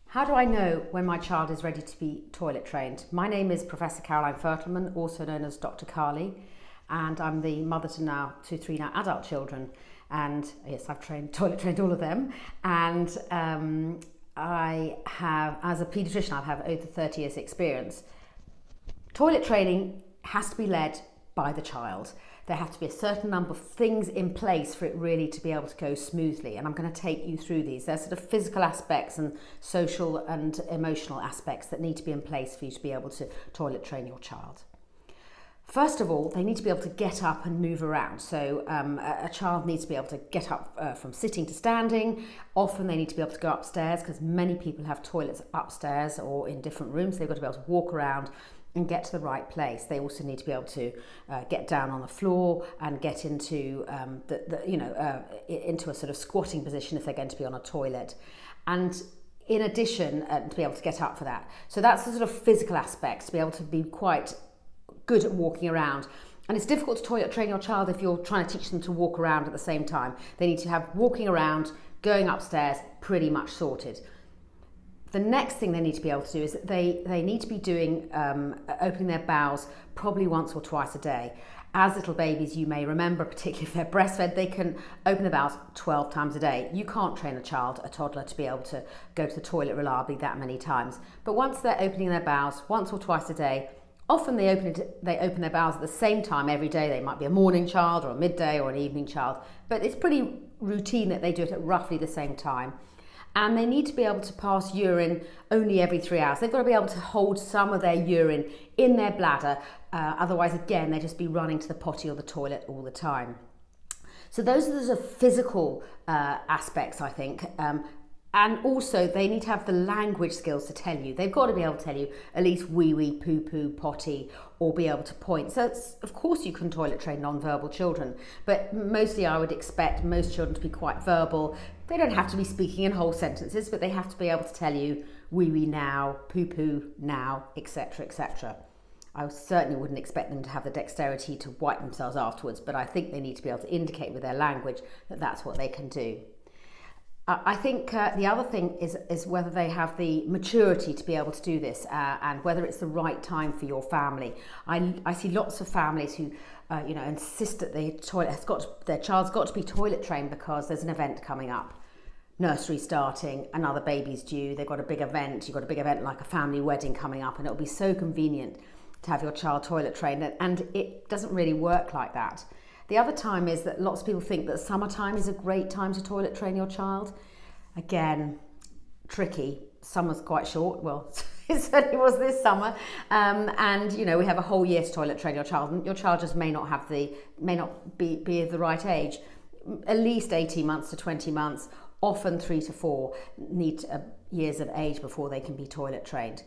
How do I know when my child is ready to be toilet trained? My name is Professor Caroline Fertelman, also known as Dr. Carly, and I'm the mother to three now adult children. And yes, I've toilet trained all of them. And I have, as a paediatrician, I have over 30 years experience. Toilet training has to be led by the child. There have to be a certain number of things in place for it really to be able to go smoothly. And I'm going to take you through these. There's sort of physical aspects and social and emotional aspects that need to be in place for you to be able to toilet train your child. First of all, they need to be able to get up and move around. So a child needs to be able to get up from sitting to standing. Often they need to be able to go upstairs because many people have toilets upstairs or in different rooms. They've got to be able to walk around and get to the right place. They also need to be able to get down on the floor and get into into a sort of squatting position if they're going to be on a toilet. And in addition, to be able to get up for that. So that's the sort of physical aspects, to be able to be quite good at walking around. And it's difficult to toilet train your child if you're trying to teach them to walk around at the same time. They need to have walking around, going upstairs, pretty much sorted. The next thing they need to be able to do is that they need to be doing opening their bowels probably once or twice a day. As little babies, you may remember, particularly if they're breastfed, they can open their bowels 12 times a day. You can't train a toddler, to be able to go to the toilet reliably that many times. But once they're opening their bowels once or twice a day, often they open their bowels at the same time every day. They might be a morning child or a midday or an evening child, but it's pretty routine that they do it at roughly the same time. And they need to be able to pass urine only every 3 hours. They've got to be able to hold some of their urine in their bladder. Otherwise, again, they'd just be running to the potty or the toilet all the time. So those are the sort of physical aspects, I think. And also, they need to have the language skills to tell you. They've got to be able to tell you at least wee wee, poo poo, potty, or be able to point. So, of course, you can toilet train non-verbal children, but mostly I would expect most children to be quite verbal. They don't have to be speaking in whole sentences, but they have to be able to tell you wee wee now, poo poo now, etc., etc. I certainly wouldn't expect them to have the dexterity to wipe themselves afterwards, but I think they need to be able to indicate with their language that that's what they can do. I think the other thing is whether they have the maturity to be able to do this and whether it's the right time for your family. I see lots of families who insist that their child's got to be toilet trained because there's an event coming up. Nursery starting, another baby's due, they've got a big event, you've got a big event like a family wedding coming up, and it'll be so convenient to have your child toilet trained, and it doesn't really work like that. The other time is that lots of people think that summertime is a great time to toilet train your child. Again, tricky. Summer's quite short. Well, it certainly was this summer. And we have a whole year to toilet train your child. And your child just may not be of the right age. At least 18 months to 20 months, often 3 to 4 need years of age before they can be toilet trained.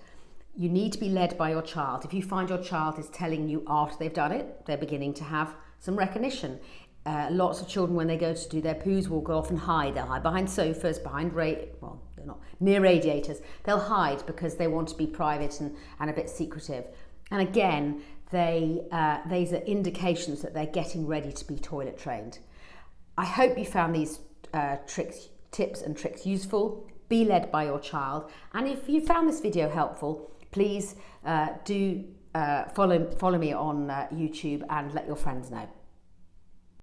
You need to be led by your child. If you find your child is telling you after they've done it, they're beginning to have some recognition. Lots of children, when they go to do their poos, will go off and hide. They'll hide behind sofas, they're not near radiators. They'll hide because they want to be private and a bit secretive. And again, these are indications that they're getting ready to be toilet trained. I hope you found these tips and tricks useful. Be led by your child. And if you found this video helpful, please do follow me on YouTube and let your friends know.